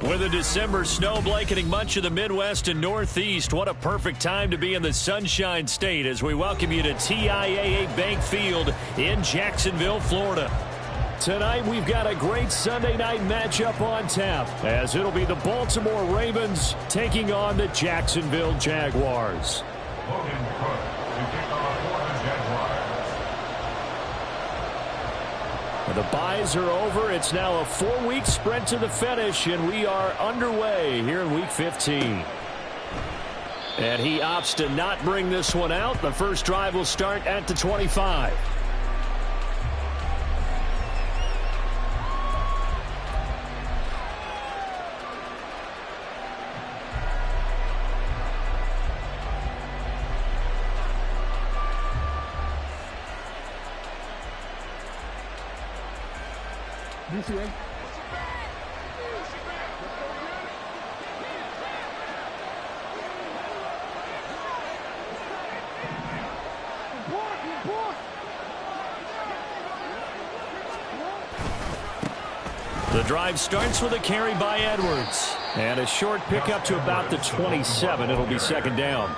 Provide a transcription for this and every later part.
With a December snow blanketing much of the Midwest and Northeast, what a perfect time to be in the Sunshine State as we welcome you to TIAA Bank Field in Jacksonville, Florida. Tonight, we've got a great Sunday night matchup on tap, as it'll be the Baltimore Ravens taking on the Jacksonville Jaguars. The byes are over. It's now a 4-week sprint to the finish, and we are underway here in Week 15. And he opts to not bring this one out. The first drive will start at the 25. The drive starts with a carry by Edwards. And a short pickup to about the 27. It'll be second down.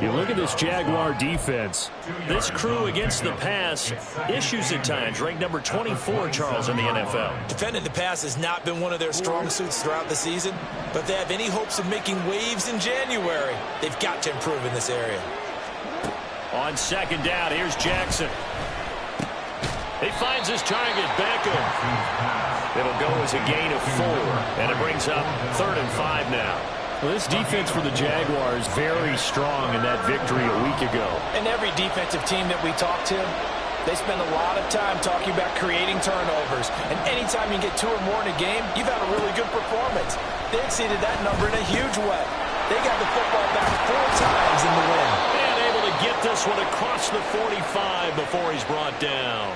You look at this Jaguar defense. This crew against the pass, issues at times. Ranked number 24, Charles, in the NFL. Defending the pass has not been one of their strong suits throughout the season. But if they have any hopes of making waves in January, they've got to improve in this area. On second down, here's Jackson. He finds his target, Beckham. It'll go as a gain of 4, and it brings up 3rd and 5 now. Well, this defense for the Jaguars very strong in that victory a week ago. And every defensive team that we talk to, they spend a lot of time talking about creating turnovers. And anytime you get 2 or more in a game, you've had a really good performance. They exceeded that number in a huge way. They got the football back 4 times in the win. And able to get this one across the 45 before he's brought down.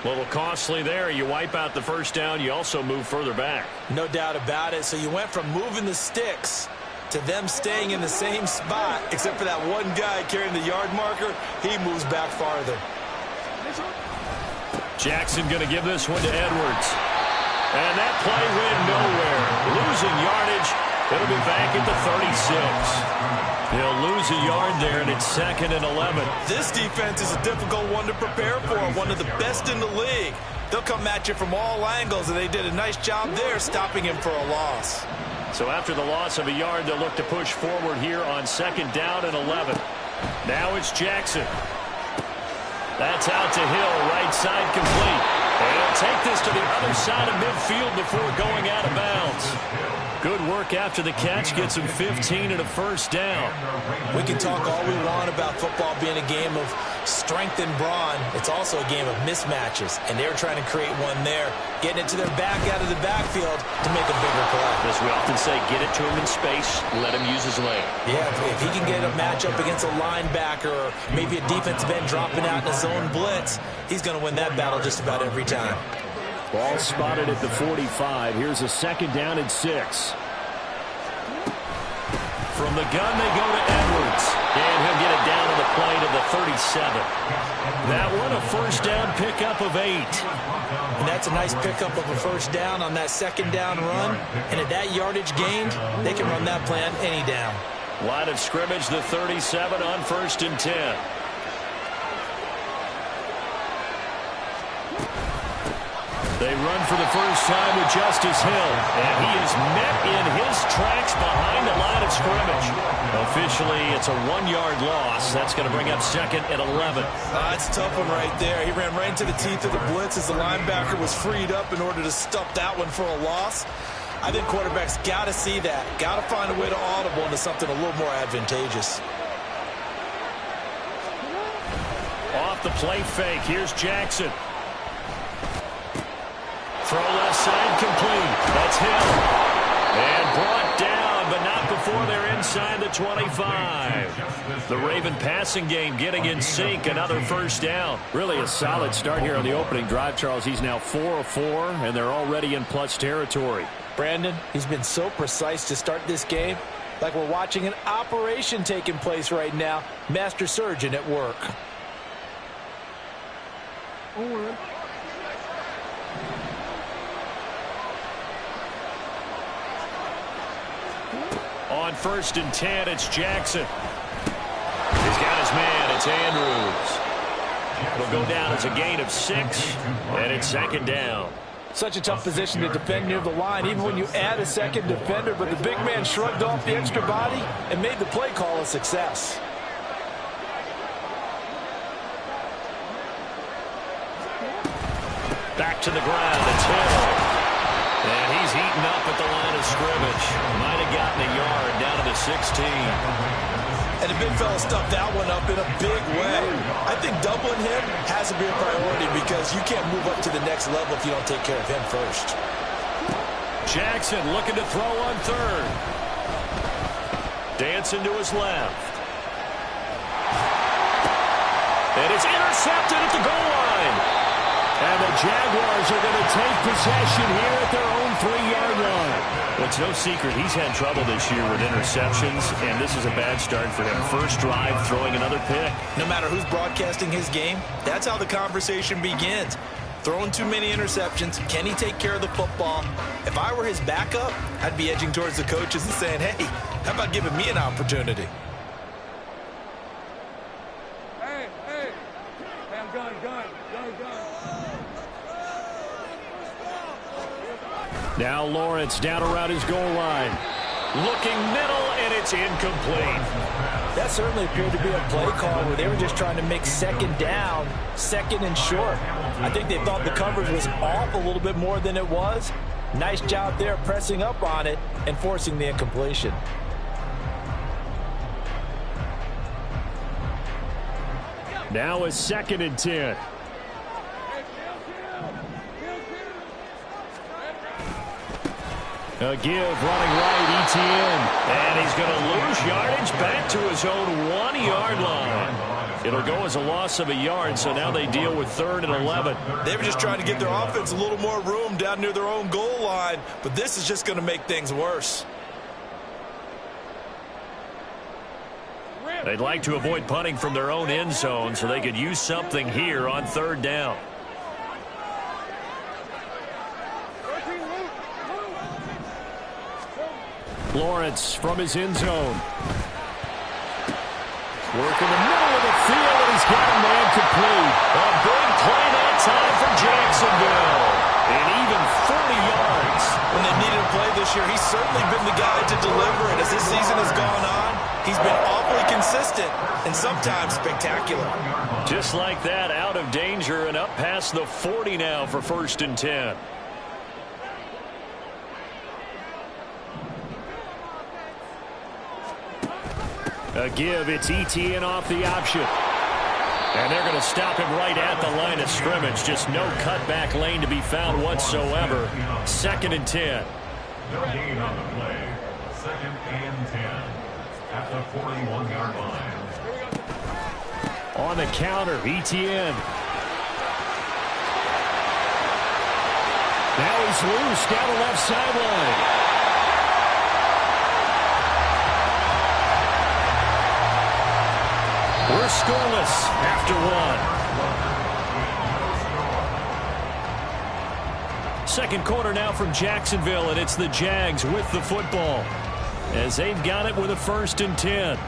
A little costly there. You wipe out the first down. You also move further back. No doubt about it. So you went from moving the sticks to them staying in the same spot, except for that one guy carrying the yard marker. He moves back farther. Jackson going to give this one to Edwards. And that play went nowhere. Losing yardage. It'll be back at the 36. He'll lose a yard there, and it's 2nd and 11. This defense is a difficult one to prepare for, one of the best in the league. They'll come at you from all angles, and they did a nice job there stopping him for a loss. So after the loss of a yard, they'll look to push forward here on 2nd down and 11. Now it's Jackson. That's out to Hill, right side complete. And he'll take this to the other side of midfield before going out of bounds. Good work after the catch. Gets him 15 and a first down. We can talk all we want about football being a game of strength and brawn. It's also a game of mismatches, and they're trying to create one there, getting it to their back out of the backfield to make a bigger play. As we often say, get it to him in space, let him use his leg. Yeah, if he can get a matchup against a linebacker or maybe a defensive end dropping out in a zone blitz, he's going to win that battle just about every time. Ball spotted at the 45. Here's a 2nd down and 6. From the gun, they go to Edwards. And he'll get it down to the play to the 37. That one, a first down pickup of 8. And that's a nice pickup of a first down on that 2nd down run. And at that yardage gained, they can run that play on any down. Line of scrimmage, the 37 on 1st and 10. They run for the first time with Justice Hill, and he is met in his tracks behind the line of scrimmage. Officially, it's a 1-yard loss. That's going to bring up 2nd and 11. That's a tough one right there. He ran right into the teeth of the blitz as the linebacker was freed up in order to stuff that one for a loss. I think quarterbacks got to see that. Got to find a way to audible into something a little more advantageous. Off the play fake, here's Jackson. Throw left side complete. That's Hill. And brought down, but not before they're inside the 25. The Raven passing game getting in sync. Another first down. Really a solid start here on the opening drive, Charles. He's now 4 of 4, and they're already in plus territory. Brandon, he's been so precise to start this game. Like we're watching an operation taking place right now. Master surgeon at work. on 1st and 10. It's Jackson. He's got his man. It's Andrews. It'll go down as a gain of 6, and it's 2nd down. Such a tough position to defend near the line, even when you add a second defender, but the big man shrugged off the extra body and made the play call a success. Back to the ground. It's Hill. And he's eaten up at the line of scrimmage. Might have gotten a yard down to the 16. And the big fella stuffed that one up in a big way. I think doubling him has to be a priority because you can't move up to the next level if you don't take care of him first. Jackson looking to throw on 3rd. Dancing to his left. And it's intercepted at the goal line. And the Jaguars are going to take possession here at their own 3-yard line. Well, it's no secret he's had trouble this year with interceptions, and this is a bad start for him. First drive, throwing another pick. No matter who's broadcasting his game, that's how the conversation begins. Throwing too many interceptions. Can he take care of the football? If I were his backup, I'd be edging towards the coaches and saying, hey, how about giving me an opportunity? Hey, I'm gun. Now Lawrence down around his goal line. Looking middle, and it's incomplete. That certainly appeared to be a play call where they were just trying to make 2nd down, 2nd and short. I think they thought the coverage was off a little bit more than it was. Nice job there pressing up on it and forcing the incompletion. Now it's 2nd and 10. A give running right, Etienne. And he's going to lose yardage back to his own 1-yard line. It'll go as a loss of a yard, so now they deal with 3rd and 11. They were just trying to give their offense a little more room down near their own goal line, but this is just going to make things worse. They'd like to avoid punting from their own end zone so they could use something here on 3rd down. Lawrence from his end zone. Work in the middle of the field, and he's got a man complete. A big play that time for Jacksonville. And even 40 yards. When they needed a play this year, he's certainly been the guy to deliver it. As this season has gone on, he's been awfully consistent and sometimes spectacular. Just like that, out of danger and up past the 40 now for 1st and 10. A give, it's Etienne off the option. And they're going to stop him right at the line of scrimmage. Just no cutback lane to be found whatsoever. 2nd and 10. Gain on the play. 2nd and 10 at the 41-yard line. On the counter, Etienne. Now he's loose down the left sideline. We're scoreless after 1. Second quarter now from Jacksonville, and it's the Jags with the football as they've got it with a 1st and 10.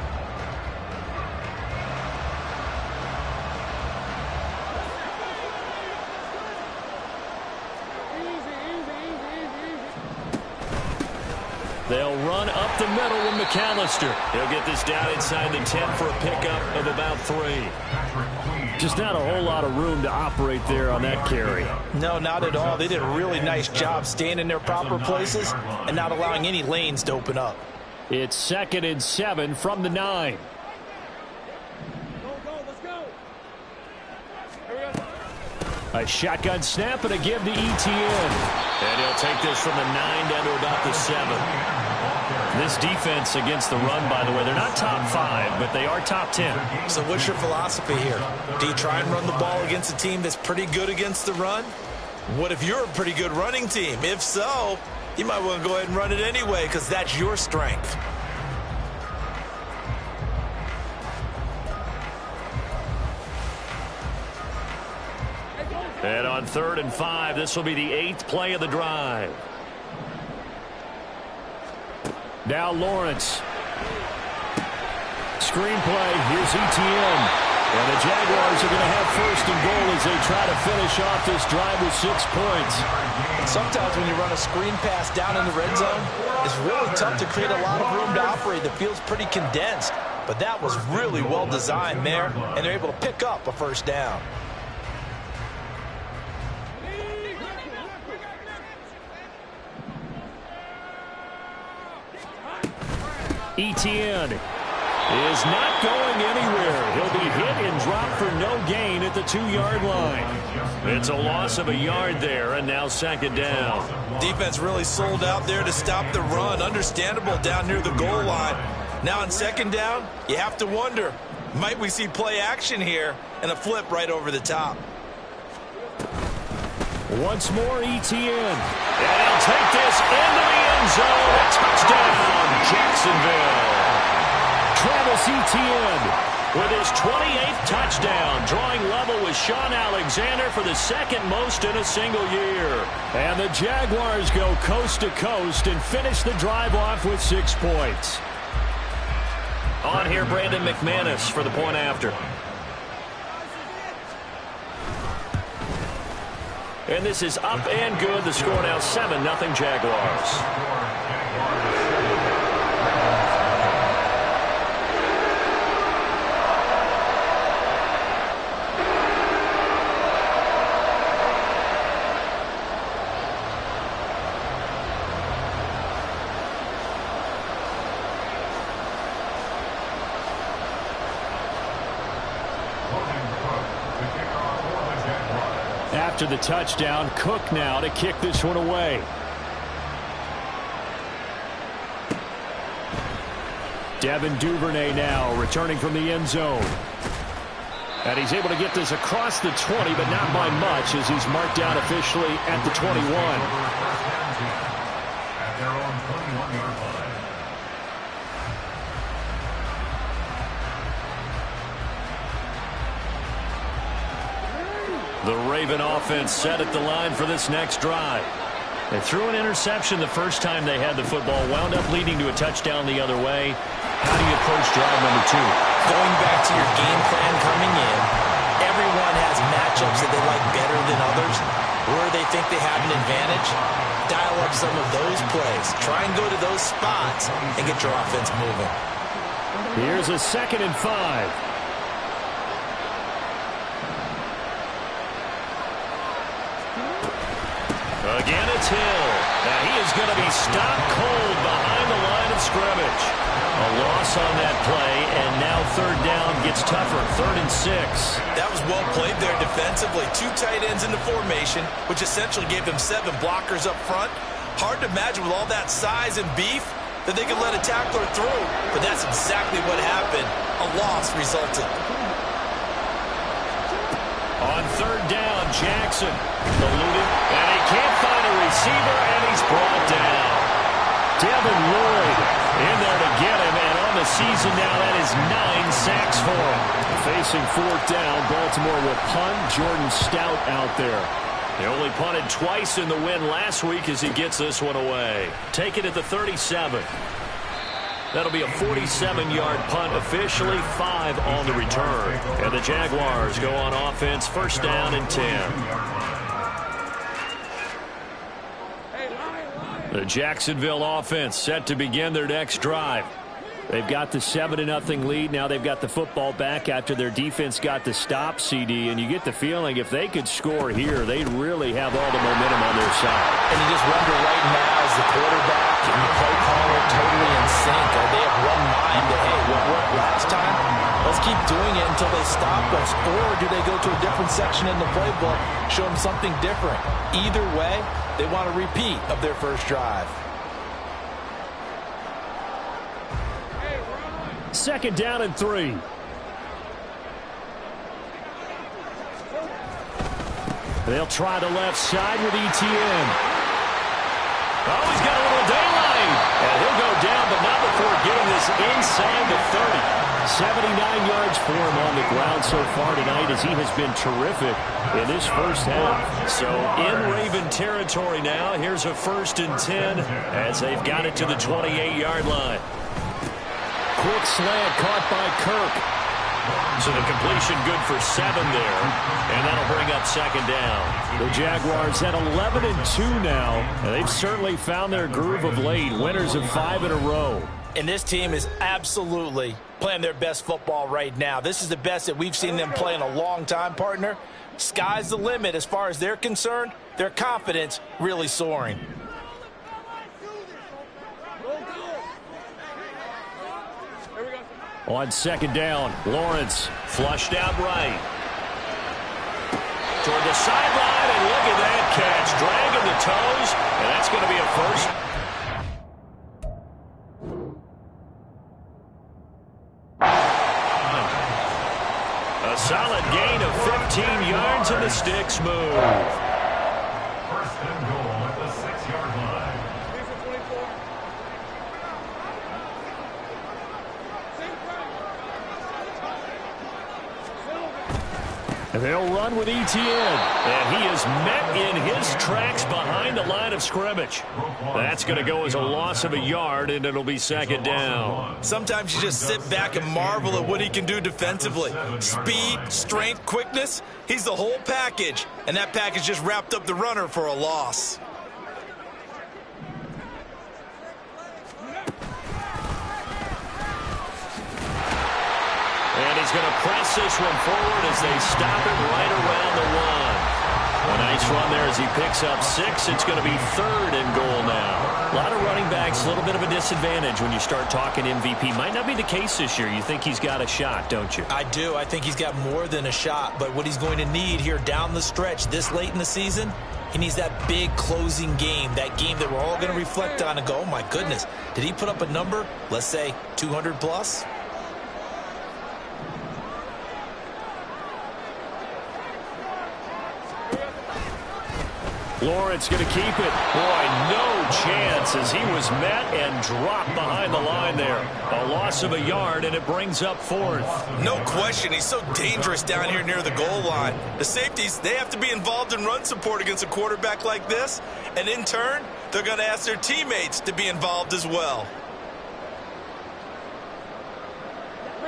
They'll run up the middle with McAllister. He'll get this down inside the 10 for a pickup of about 3. Just not a whole lot of room to operate there on that carry. No, not at all. They did a really nice job staying in their proper places and not allowing any lanes to open up. It's 2nd and 7 from the 9. A shotgun snap and a give to Etienne. And he'll take this from the 9 down to about the 7. This defense against the run, by the way, they're not top 5, but they are top 10. So what's your philosophy here? Do you try and run the ball against a team that's pretty good against the run? What if you're a pretty good running team? If so, you might want to go ahead and run it anyway because that's your strength. And on 3rd and 5, this will be the 8th play of the drive. Now Lawrence screenplay. Here's Etienne. And the Jaguars are going to have first and goal as they try to finish off this drive with 6 points. Sometimes when you run a screen pass down in the red zone, it's really tough to create a lot of room to operate. The field's pretty condensed. But that was really well designed there, and they're able to pick up a first down. Etienne is not going anywhere. He'll be hit and dropped for no gain at the 2-yard line. It's a loss of a yard there, and now second down. Defense really sold out there to stop the run. Understandable down near the goal line. Now on second down, you have to wonder, might we see play action here and a flip right over the top? Once more, Etienne. And he'll take this into the end zone. A touchdown, Jacksonville. Travis Etienne with his 28th touchdown, drawing level with Sean Alexander for the second most in a single year. And the Jaguars go coast to coast and finish the drive off with 6 points. On here, Brandon McManus for the point after. And this is up and good. The score now 7-0 Jaguars. After the touchdown, Cook now to kick this one away. Devin Duvernay now returning from the end zone. And he's able to get this across the 20, but not by much as he's marked down officially at the 21. At their own 21-yard line. The Raven offense set at the line for this next drive. They threw an interception the first time they had the football, wound up leading to a touchdown the other way. How do you approach drive number 2? Going back to your game plan coming in, everyone has matchups that they like better than others, where they think they have an advantage. Dial up some of those plays. Try and go to those spots and get your offense moving. Here's a 2nd and 5. Again, it's Hill. Now he is going to be stopped cold behind the line of scrimmage. A loss on that play, and now third down gets tougher. 3rd and 6. That was well played there defensively. 2 tight ends in the formation, which essentially gave them 7 blockers up front. Hard to imagine with all that size and beef that they could let a tackler through, but that's exactly what happened. A loss resulted. On 3rd down, Jackson eluded, and he can't find a receiver, and he's brought down. Devin Lloyd in there to get him, and on the season now, that is 9 sacks for him. Facing 4th down, Baltimore will punt. Jordan Stout out there. He only punted twice in the win last week as he gets this one away. Take it at the 37. That'll be a 47-yard punt, officially 5 on the return. And the Jaguars go on offense, 1st down and 10. The Jacksonville offense set to begin their next drive. They've got the 7-0 lead. Now they've got the football back after their defense got the stop, CD. And you get the feeling if they could score here, they'd really have all the momentum on their side. And you just wonder right now, is the quarterback and the play caller totally in sync? Are they of one mind that, hey, what worked last time? Let's keep doing it until they stop us. Or do they go to a different section in the playbook, show them something different? Either way, they want a repeat of their first drive. 2nd down and 3. They'll try the left side with Etienne. Oh, he's got a little daylight. And he'll go down, but not before getting this inside the 30. 79 yards for him on the ground so far tonight as he has been terrific in this first half. So in Raven territory now, here's a 1st and 10 as they've got it to the 28-yard line. quick slant caught by Kirk. So the completion good for 7 there, and that'll bring up second down. The Jaguars at 11-2 now, and they've certainly found their groove of late. Winners of 5 in a row. And this team is absolutely playing their best football right now. This is the best that we've seen them play in a long time, partner. Sky's the limit as far as they're concerned. Their confidence really soaring. On second down, Lawrence flushed out right. Toward the sideline, and look at that catch. Dragging the toes, and that's going to be a first. A solid gain of 15 yards, and the sticks move. First and goal at the 6-yard line. And they'll run with Etienne. And he is met in his tracks behind the line of scrimmage. That's going to go as a loss of a yard, and it'll be second down. Sometimes you just sit back and marvel at what he can do defensively. Speed, strength, quickness. He's the whole package. And that package just wrapped up the runner for a loss. And he's going to press this one forward as they stop it right around the 1. A nice run there as he picks up 6. It's going to be third and goal now. A lot of running backs, a little bit of a disadvantage when you start talking MVP. Might not be the case this year. You think he's got a shot, don't you? I do. I think he's got more than a shot. But what he's going to need here down the stretch this late in the season, he needs that big closing game, that game that we're all going to reflect on and go, oh, my goodness, did he put up a number, let's say 200 plus? Lawrence going to keep it. Boy, no chance as he was met and dropped behind the line there. A loss of a yard, and it brings up 4th. No question, he's so dangerous down here near the goal line. The safeties, they have to be involved in run support against a quarterback like this. And in turn, they're going to ask their teammates to be involved as well.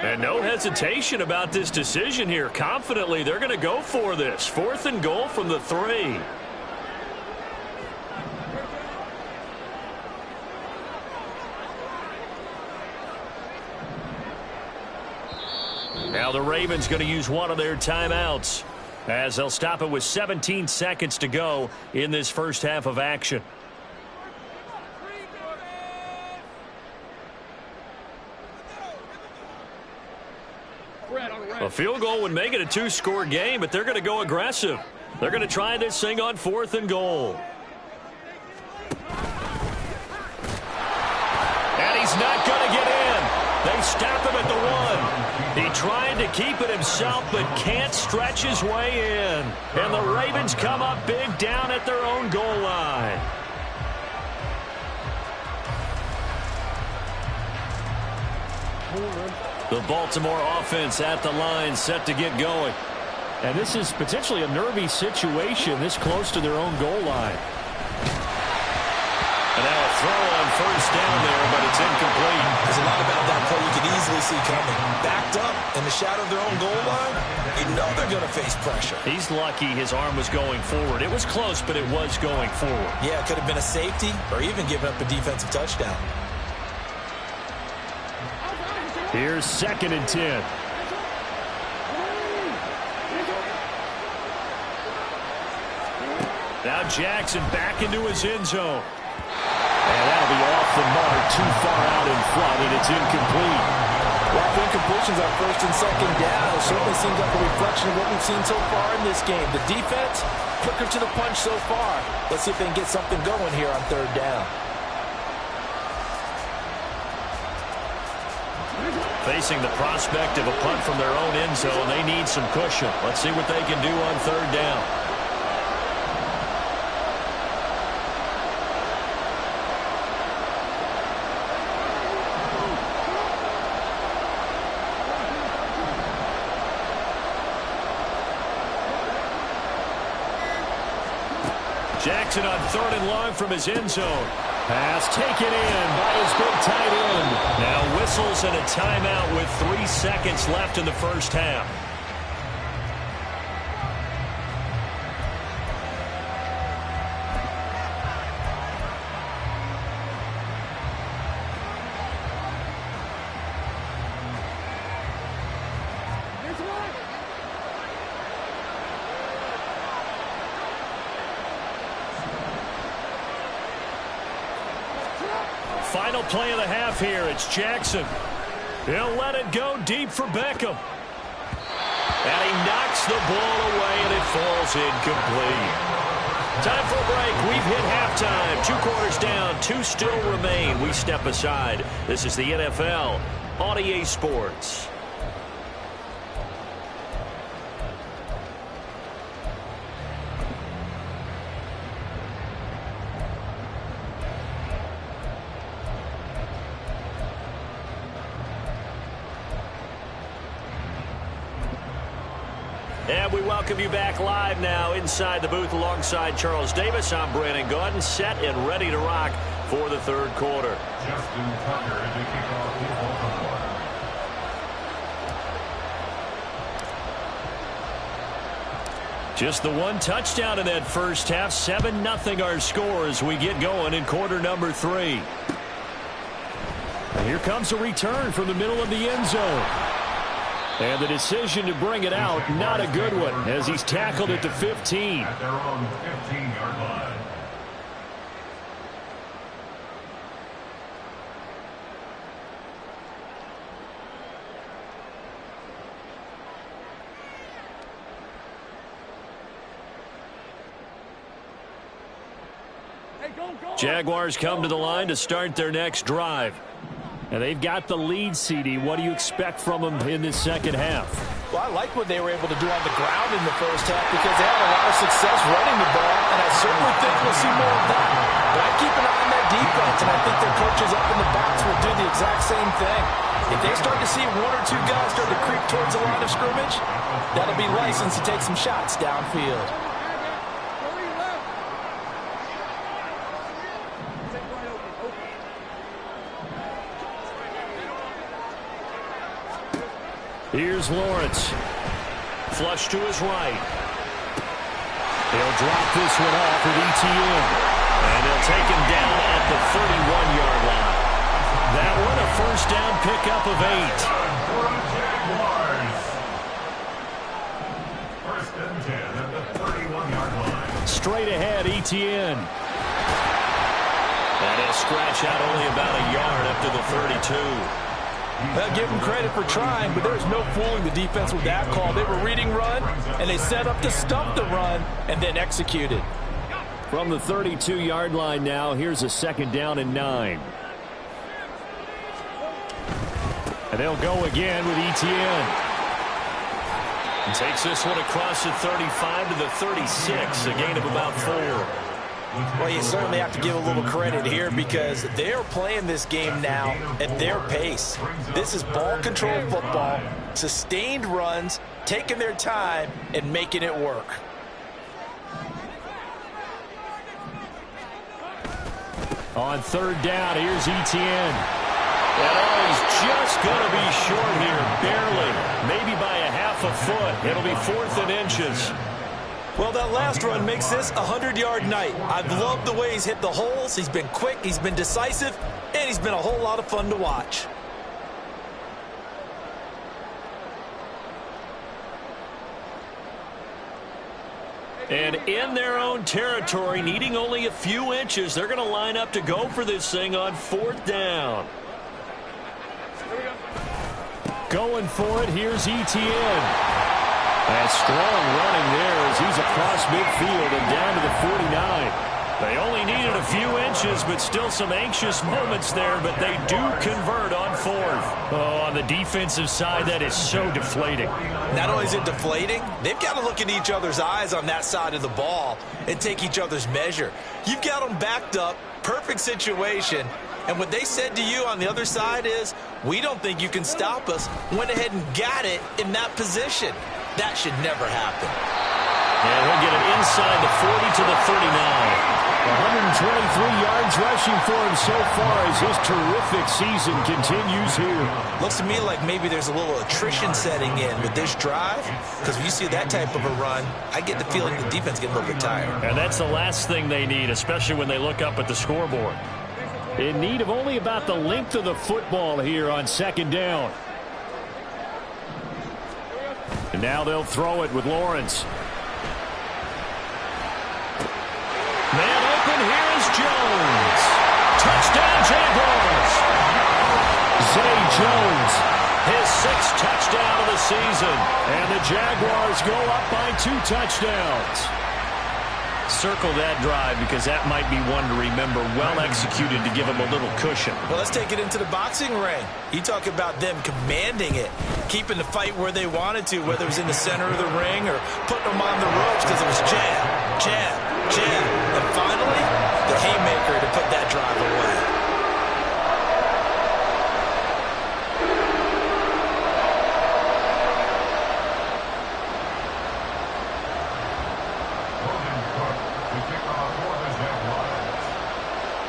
And no hesitation about this decision here. Confidently, they're going to go for this. 4th and goal from the 3. Now the Ravens going to use one of their timeouts as they'll stop it with 17 seconds to go in this first half of action. A field goal would make it a 2-score game, but they're going to go aggressive. They're going to try this thing on 4th and goal. And he's not going to get in. They stop him at the 1. He tried to keep it himself, but can't stretch his way in. And the Ravens come up big down at their own goal line. The Baltimore offense at the line, set to get going. And this is potentially a nervy situation this close to their own goal line. And now a throw on first down there, but it's incomplete. There's a lot about that play you can easily see coming. Backed up in the shadow of their own goal line, you know they're going to face pressure. He's lucky his arm was going forward. It was close, but it was going forward. Yeah, it could have been a safety or even given up a defensive touchdown. Here's 2nd and 10. Now Jackson back into his end zone. And that'll be off the mark, too far out in front, and it's incomplete. Well, incompletions on 1st and 2nd down. It certainly seems like a reflection of what we've seen so far in this game. The defense, quicker to the punch so far. Let's see if they can get something going here on 3rd down. Facing the prospect of a punt from their own end zone, they need some cushion. Let's see what they can do on 3rd down. Jackson on 3rd and long from his end zone. Pass taken in by his big tight end. Now whistles and a timeout with 3 seconds left in the first half. Final play of the half here. It's Jackson. He'll let it go deep for Beckham. And he knocks the ball away, and it falls incomplete. Time for a break. We've hit halftime. 2 quarters down. 2 still remain. We step aside. This is the NFL on EA Sports. And we welcome you back live now inside the booth alongside Charles Davis. I'm Brandon Gaudin, set and ready to rock for the third quarter. Justin Tucker to kick off the Baltimore. Just the 1 touchdown in that first half. 7-0 our score as we get going in quarter number 3. And here comes a return from the middle of the end zone. And the decision to bring it out, not a good one, as he's tackled it to 15. At their own 15-yard line. Jaguars come to the line to start their next drive. And they've got the lead, CD. What do you expect from them in this second half? Well, I like what they were able to do on the ground in the first half because they had a lot of success running the ball, and I certainly think we'll see more of that. But I keep an eye on that defense, and I think their coaches up in the box will do the exact same thing. If they start to see 1 or 2 guys start to creep towards the line of scrimmage, that'll be license to take some shots downfield. Here's Lawrence. Flush to his right. He'll drop this one off with ETN. And they'll take him down at the 31-yard line. That one a first down pickup of 8. First and 10 at the 31-yard line. Straight ahead, ETN. And he'll scratch out only about a yard up to the 32. Well, give them credit for trying, but there's no fooling the defense with that call. They were reading run, and they set up to stop the run and then executed. From the 32-yard line now, here's a 2nd down and 9. And they'll go again with ETN. And takes this one across the 35 to the 36, a gain of about 4. Well, you certainly have to give a little credit here because they're playing this game now at their pace. This is ball control football, sustained runs, taking their time, and making it work. On 3rd down, here's ETN. And he's just going to be short here, barely, maybe by a half a foot. It'll be 4th and inches. Well, that last run makes this a 100-yard night. I've loved the way he's hit the holes. He's been quick, he's been decisive, and he's been a whole lot of fun to watch. And in their own territory, needing only a few inches, they're going to line up to go for this thing on 4th down. Going for it, here's ETN. And strong running there as he's across midfield and down to the 49. They only needed a few inches, but still some anxious moments there, but they do convert on 4th. Oh, on the defensive side, that is so deflating. Not only is it deflating, they've got to look in each other's eyes on that side of the ball and take each other's measure. You've got them backed up, perfect situation, and what they said to you on the other side is, we don't think you can stop us. Went ahead and got it in that position. That should never happen. And he'll get it inside the 40 to the 39. 123 yards rushing for him so far as his terrific season continues here. Looks to me like maybe there's a little attrition setting in with this drive, because when you see that type of a run, I get the feeling the defense getting a little bit tired. And that's the last thing they need, especially when they look up at the scoreboard. In need of only about the length of the football here on second down. And now they'll throw it with Lawrence. Man open, here is Jones. Touchdown, Jaguars. Zay Jones, his 6th touchdown of the season. And the Jaguars go up by 2 touchdowns. Circle that drive because that might be one to remember. Well executed to give him a little cushion. Well, let's take it into the boxing ring. You talk about them commanding it, keeping the fight where they wanted to, whether it was in the center of the ring or putting them on the ropes because it was jab, jab, jab. And finally, the haymaker to put that drive away.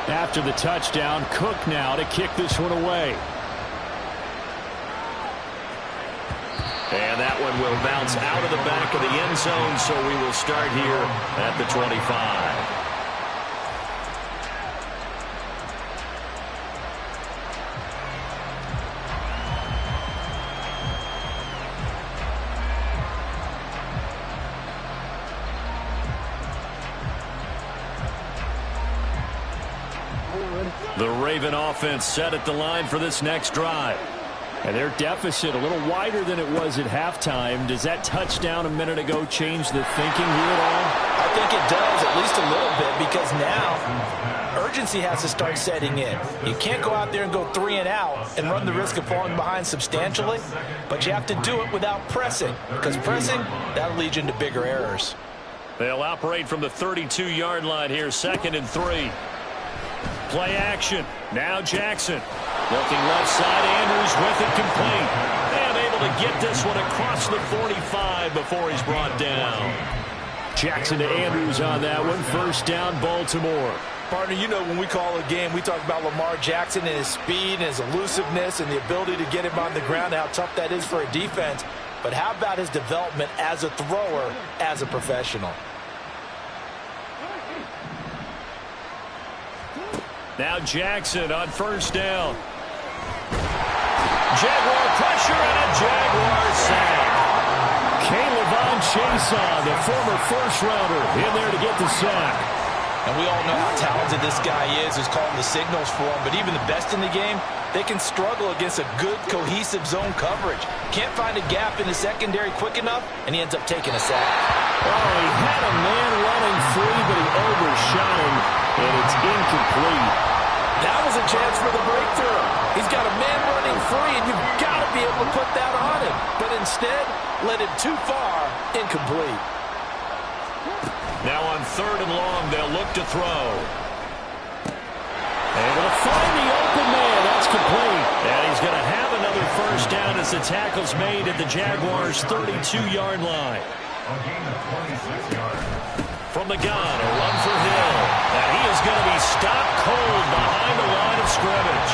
After the touchdown, Cook now to kick this one away. And that one will bounce out of the back of the end zone, so we will start here at the 25. The Raven offense set at the line for this next drive. And their deficit a little wider than it was at halftime. Does that touchdown a minute ago change the thinking here at all? I think it does, at least a little bit, because now urgency has to start setting in. You can't go out there and go 3 and out and run the risk of falling behind substantially, but you have to do it without pressing, because pressing, that'll lead you into bigger errors. They'll operate from the 32-yard line here, 2nd and 3. Play action. Now Jackson. Looking left side. Andrews with it complete. And able to get this one across the 45 before he's brought down. Jackson to Andrews on that one. 1st down, Baltimore. Partner, you know when we call a game, we talk about Lamar Jackson and his speed and his elusiveness and the ability to get him on the ground, how tough that is for a defense. But how about his development as a thrower, as a professional? Now Jackson on 1st down. Jaguar pressure and a Jaguar sack. Caleb Chason, the former 1st-rounder, in there to get the sack. And we all know how talented this guy is, who's calling the signals for him. But even the best in the game, they can struggle against a good, cohesive zone coverage. Can't find a gap in the secondary quick enough, and he ends up taking a sack. Oh, he had a man running free, but he overshot him, and it's incomplete. That was a chance for the breakthrough. He's got a man running free, and you've got to be able to put that on him. But instead, led it too far, incomplete. Now on 3rd and long, they'll look to throw. Able to find the open man. That's complete. And he's going to have another 1st down as the tackle's made at the Jaguars' 32-yard line. A gain of 26 yards. From the gun, a run for Hill. And he is going to be stopped cold behind the line of scrimmage.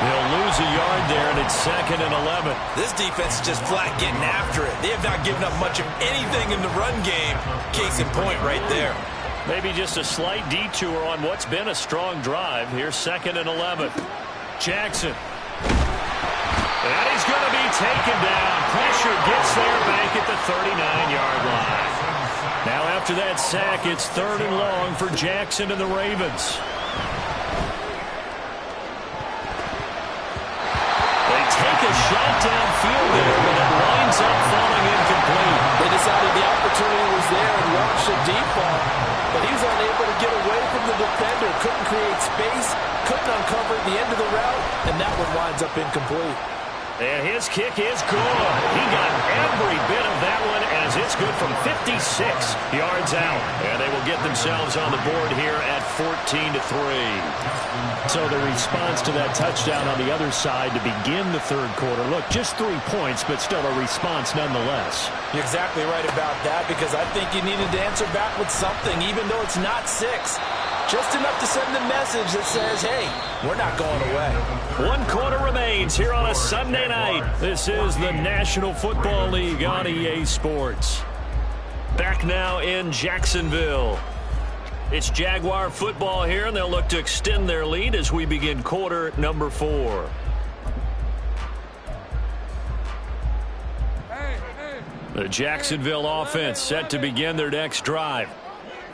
They'll lose a yard there, and it's 2nd and 11. This defense is just flat getting after it. They have not given up much of anything in the run game. Case in point right there. Maybe just a slight detour on what's been a strong drive. Here's 2nd and 11. Jackson. And he's going to be taken down. Pressure gets there back at the 39-yard line. Now after that sack, it's 3rd and long for Jackson and the Ravens. They take a shot downfield there, but it winds up falling incomplete. They decided the opportunity was there and launched a deep ball, but he was unable to get away from the defender, couldn't create space, couldn't uncover the end of the route, and that one winds up incomplete. And his kick is good. He got every bit of that one as it's good from 56 yards out. And they will get themselves on the board here at 14-3. So the response to that touchdown on the other side to begin the 3rd quarter. Look, just 3 points, but still a response nonetheless. You're exactly right about that, because I think you needed to answer back with something, even though it's not 6. Just enough to send a message that says, hey, we're not going away. 1 quarter remains here on a Sunday night. This is the National Football League on EA Sports. Back now in Jacksonville. It's Jaguar football here, and they'll look to extend their lead as we begin quarter number 4. The Jacksonville offense set to begin their next drive.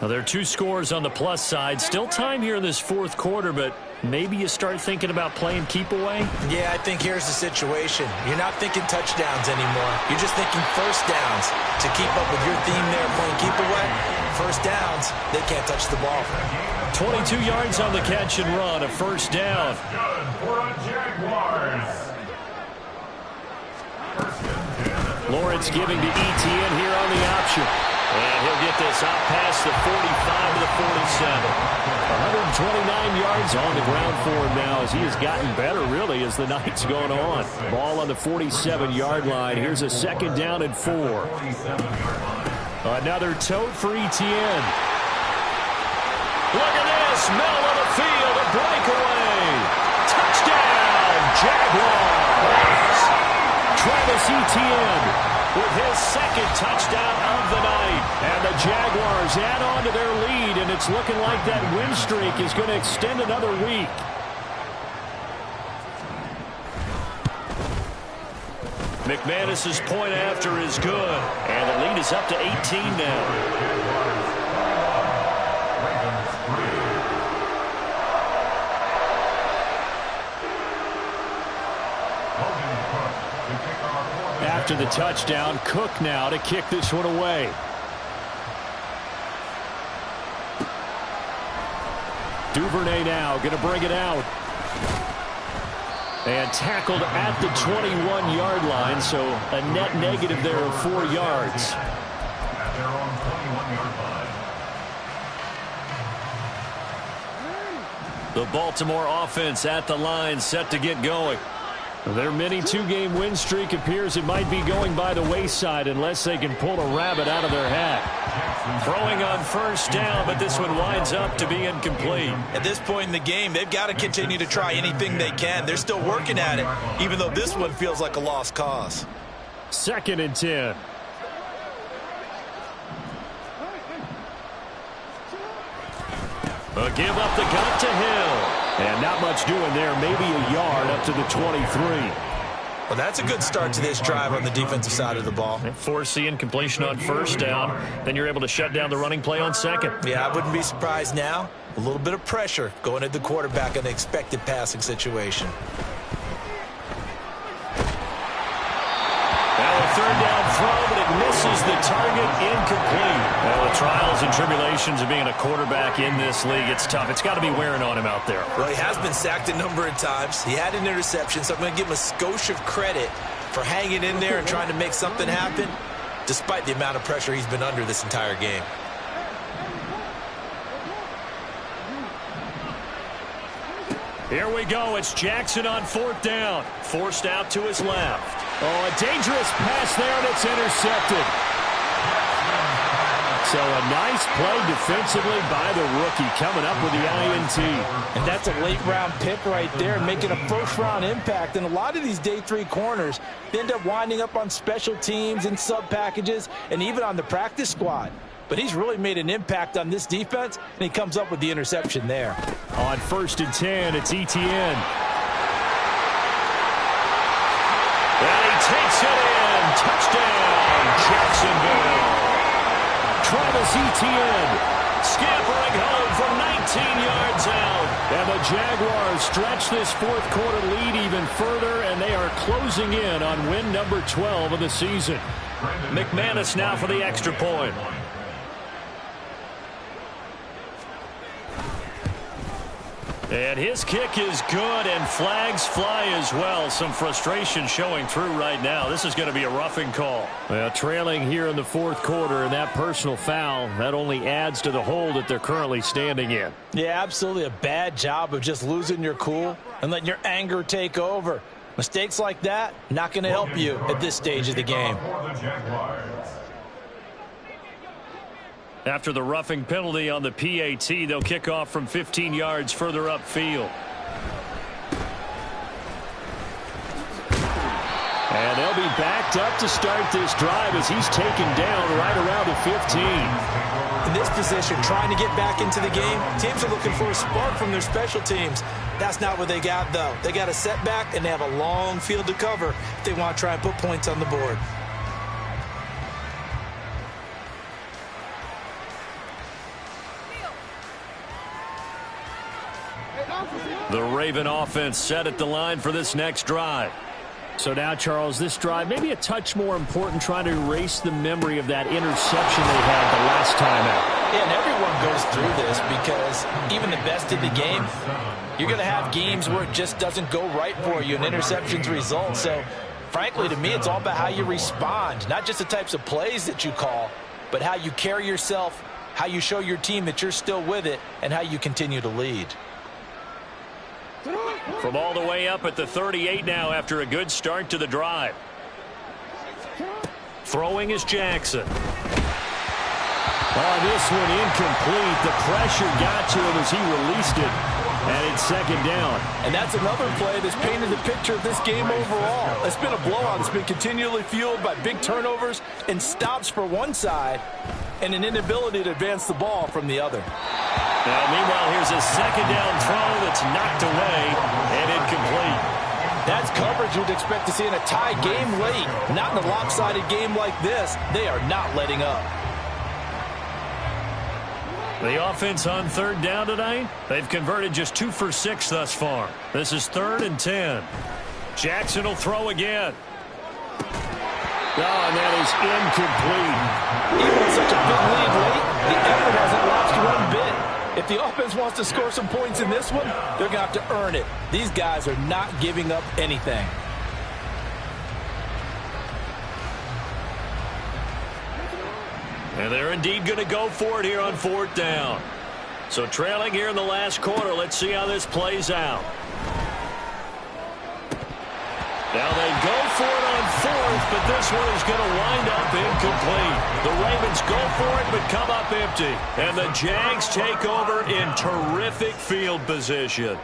Now, there are 2 scores on the plus side. Still time here in this 4th quarter, but maybe you start thinking about playing keep away? Yeah, I think here's the situation. You're not thinking touchdowns anymore. You're just thinking first downs. To keep up with your theme there, playing keep away, first downs, they can't touch the ball. 22 yards on the catch and run, a first down. Good for a Jaguars. Lawrence giving to Etienne here on the option. And he'll get this out past the 45 to the 47. 129 yards on the ground for him now as he has gotten better, really, as the night's gone on. Ball on the 47-yard line. Here's a second down and 4. Another tote for Etienne. Look at this. Middle of the field, a breakaway. Touchdown, Jaguars. Travis Etienne with his second touchdown of the night. And the Jaguars add on to their lead, and it's looking like that win streak is going to extend another week. McManus's point after is good, and the lead is up to 18 now. After the touchdown, Cook now to kick this one away. Duvernay now going to bring it out. And tackled at the 21-yard line, so a net negative there of 4 yards. At their own 21-yard line. The Baltimore offense at the line, set to get going. Their mini 2-game win streak appears it might be going by the wayside unless they can pull a rabbit out of their hat. Throwing on first down, but this one winds up to be incomplete. At this point in the game, they've got to continue to try anything they can. They're still working at it, even though this one feels like a lost cause. 2nd and 10. A give up the gut to Hill. And not much doing there, maybe a yard up to the 23. Well, that's a good start to this drive on the defensive side of the ball. Force the incompletion on first down. Then you're able to shut down the running play on second. Yeah, I wouldn't be surprised now. A little bit of pressure going at the quarterback in an expected passing situation. Now a third down throw, but it misses the target, incomplete. Well, the trials and tribulations of being a quarterback in this league, it's tough. It's got to be wearing on him out there. Well, he has been sacked a number of times. He had an interception, so I'm going to give him a skosh of credit for hanging in there and trying to make something happen, despite the amount of pressure he's been under this entire game. Here we go. It's Jackson on 4th down. Forced out to his left. Oh, a dangerous pass there, and it's intercepted. So a nice play defensively by the rookie coming up with the INT. And that's a late-round pick right there, making a first-round impact. And a lot of these day 3 corners, they end up winding up on special teams and sub-packages and even on the practice squad. But he's really made an impact on this defense, and he comes up with the interception there. On 1st and 10, it's Etienne. And he takes it in. Touchdown, Jacksonville. Travis Etienne scampering home from 19 yards out. And the Jaguars stretch this 4th quarter lead even further, and they are closing in on win number 12 of the season. McManus now for the extra point. And his kick is good, and flags fly as well. Some frustration showing through right now. This is going to be a roughing call. Well, trailing here in the 4th quarter, and that personal foul, that only adds to the hole that they're currently standing in. Yeah, absolutely a bad job of just losing your cool and letting your anger take over. Mistakes like that, not going to help you at this stage of the game. After the roughing penalty on the PAT, they'll kick off from 15 yards further upfield. And they'll be backed up to start this drive as he's taken down right around the 15. In this position, trying to get back into the game, teams are looking for a spark from their special teams. That's not what they got, though. They got a setback, and they have a long field to cover if they want to try and put points on the board. The Raven offense set at the line for this next drive. So now, Charles, this drive maybe a touch more important, trying to erase the memory of that interception they had the last time out. Yeah, and everyone goes through this because even the best in the game, you're going to have games where it just doesn't go right for you and interceptions result. So, frankly, to me, it's all about how you respond, not just the types of plays that you call, but how you carry yourself, how you show your team that you're still with it, and how you continue to lead. From all the way up at the 38 now after a good start to the drive. Throwing is Jackson. Oh, this one incomplete. The pressure got to him as he released it. And it's second down. And that's another play that's painted the picture of this game overall. It's been a blowout. It's been continually fueled by big turnovers and stops for one side and an inability to advance the ball from the other. Now, meanwhile, here's a second down throw that's knocked away and incomplete. That's coverage you'd expect to see in a tie game late. Not in a lopsided game like this. They are not letting up. The offense on third down tonight, they've converted just 2 for 6 thus far. This is 3rd and 10. Jackson will throw again. Oh, and that is incomplete. Even with such a big lead late, the effort hasn't lost one bit. If the offense wants to score some points in this one, they're going to have to earn it. These guys are not giving up anything. And they're indeed going to go for it here on 4th down. So trailing here in the last quarter, let's see how this plays out. Now they go for it on 4th, but this one is going to wind up incomplete. The Ravens go for it, but come up empty. And the Jags take over in terrific field position.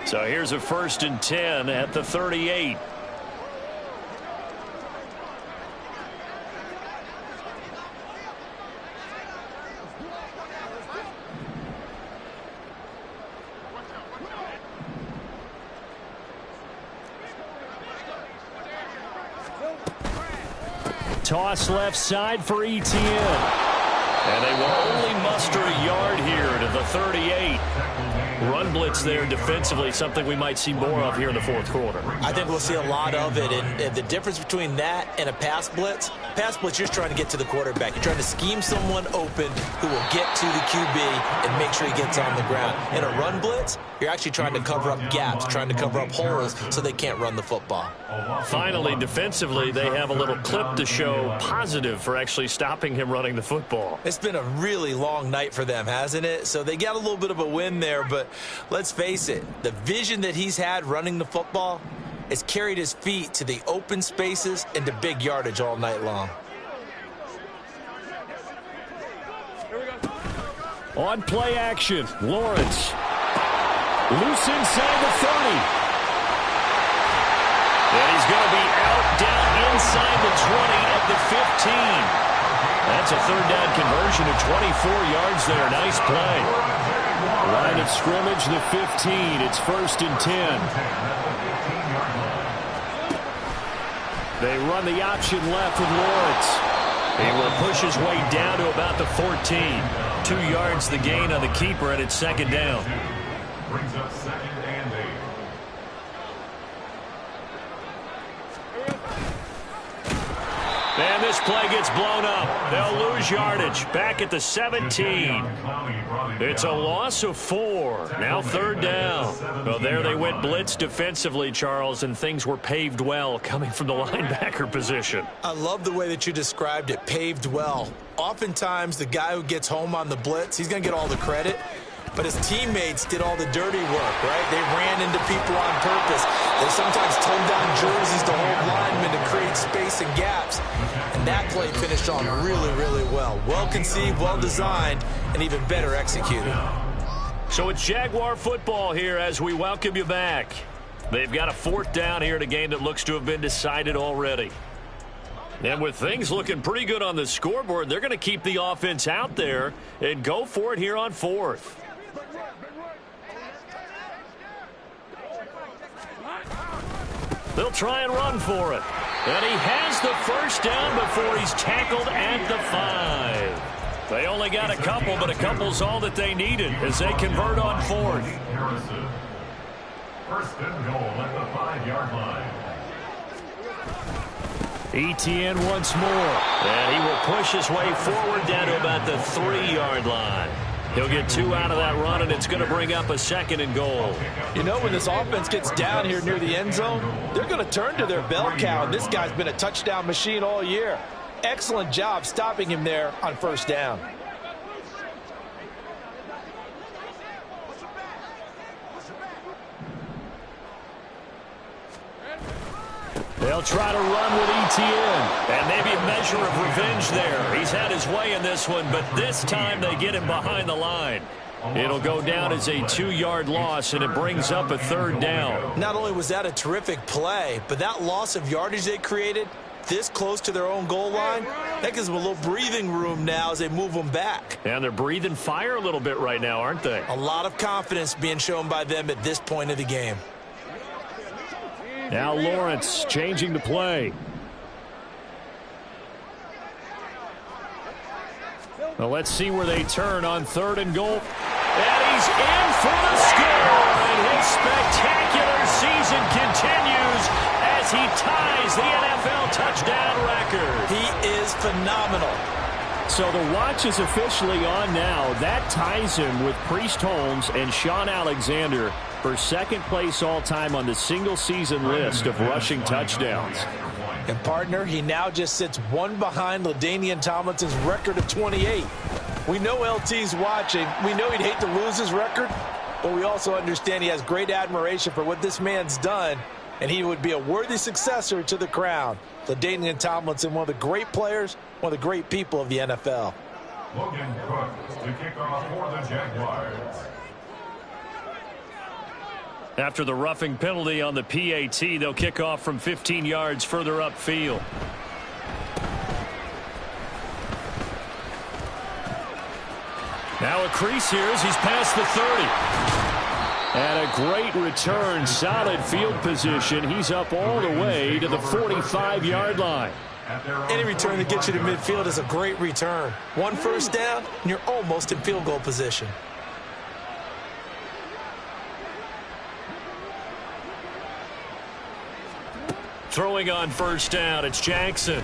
So here's a 1st and 10 at the 38. Toss left side for Etienne. And they will only muster a yard here to the 38. Run blitz there defensively, something we might see more of here in the 4th quarter. I think we'll see a lot of it. And the difference between that and a pass blitz, you're just trying to get to the quarterback. You're trying to scheme someone open who will get to the QB and make sure he gets on the ground. In a run blitz, you're actually trying to cover up gaps, trying to cover up holes so they can't run the football. Finally, defensively, they have a little clip to show positive for actually stopping him running the football. It's been a really long night for them, hasn't it? So they got a little bit of a win there, but let's face it, the vision that he's had running the football has carried his feet to the open spaces and to big yardage all night long. On play action, Lawrence. Loose inside the 30. And he's going to be out, down inside the 20 at the 15. That's a 3rd down conversion of 24 yards there. Nice play. Line of scrimmage, the 15. It's 1st and 10. They run the option left with Lawrence. He will push his way down to about the 14. 2 yards the gain on the keeper, and it's 2nd down. Brings up 2nd and 8. And this play gets blown up. They'll lose yardage. Back at the 17. It's a loss of 4. Now 3rd down. Well, there they went blitz defensively, Charles, and things were paved well coming from the linebacker position. I love the way that you described it, paved well. Oftentimes, the guy who gets home on the blitz, he's going to get all the credit. But his teammates did all the dirty work, right? They ran into people on purpose. They sometimes toned down jerseys to hold linemen to create space and gaps. And That play finished on really, really well. Well conceived, well designed, and even better executed. So it's Jaguar football here as we welcome you back. They've got a 4th down here in a game that looks to have been decided already. And with things looking pretty good on the scoreboard, they're going to keep the offense out there and go for it here on 4th. They'll try and run for it. And he has the first down before he's tackled at the 5. They only got a couple, but a couple's all that they needed as they convert on 4th. First and goal at the 5-yard line. Etienne once more. And he will push his way forward down to about the 3-yard line. He'll get 2 out of that run, and it's going to bring up a 2nd and goal. You know, when this offense gets down here near the end zone, they're going to turn to their bell cow, and this guy's been a touchdown machine all year. Excellent job stopping him there on 1st down. They'll try to run with Etienne. And maybe a measure of revenge there. He's had his way in this one, but this time they get him behind the line. It'll go down as a 2-yard loss, and it brings up a 3rd down. Not only was that a terrific play, but that loss of yardage they created this close to their own goal line, that gives them a little breathing room now as they move them back. And they're breathing fire a little bit right now, aren't they? A lot of confidence being shown by them at this point of the game. Now Lawrence changing the play. Well, let's see where they turn on 3rd and goal. And he's in for the score. And his spectacular season continues as he ties the NFL touchdown record. He is phenomenal. So the watch is officially on now. That ties him with Priest Holmes and Sean Alexander for 2nd place all-time on the single-season list of rushing touchdowns. And, partner, he now just sits 1 behind LaDainian Tomlinson's record of 28. We know LT's watching. We know he'd hate to lose his record, but we also understand he has great admiration for what this man's done, and he would be a worthy successor to the crown. LaDainian Tomlinson, one of the great players, one of the great people of the NFL. Logan Cook to kick off for the Jaguars. After the roughing penalty on the PAT, they'll kick off from 15 yards further upfield. Now a crease here as he's past the 30. And a great return, solid field position. He's up all the way to the 45-yard line. Any return that gets you to midfield is a great return. 1 first down, and you're almost in field goal position. Throwing on 1st down, it's Jackson.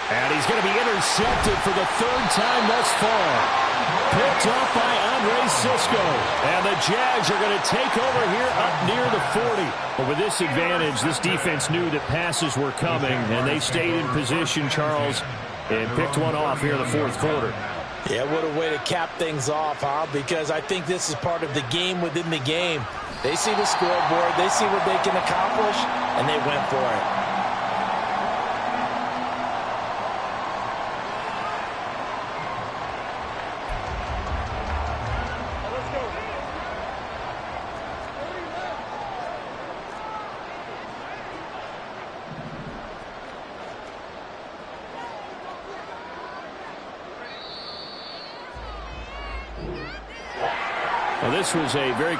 And he's going to be intercepted for the 3rd time thus far. Picked up by Andre Cisco. And the Jags are going to take over here up near the 40. But with this advantage, this defense knew that passes were coming, and they stayed in position, Charles, and picked one off here in the 4th quarter. Yeah, what a way to cap things off, huh? Because I think this is part of the game within the game. They see the scoreboard, they see what they can accomplish, and they went for it. Well, this was a very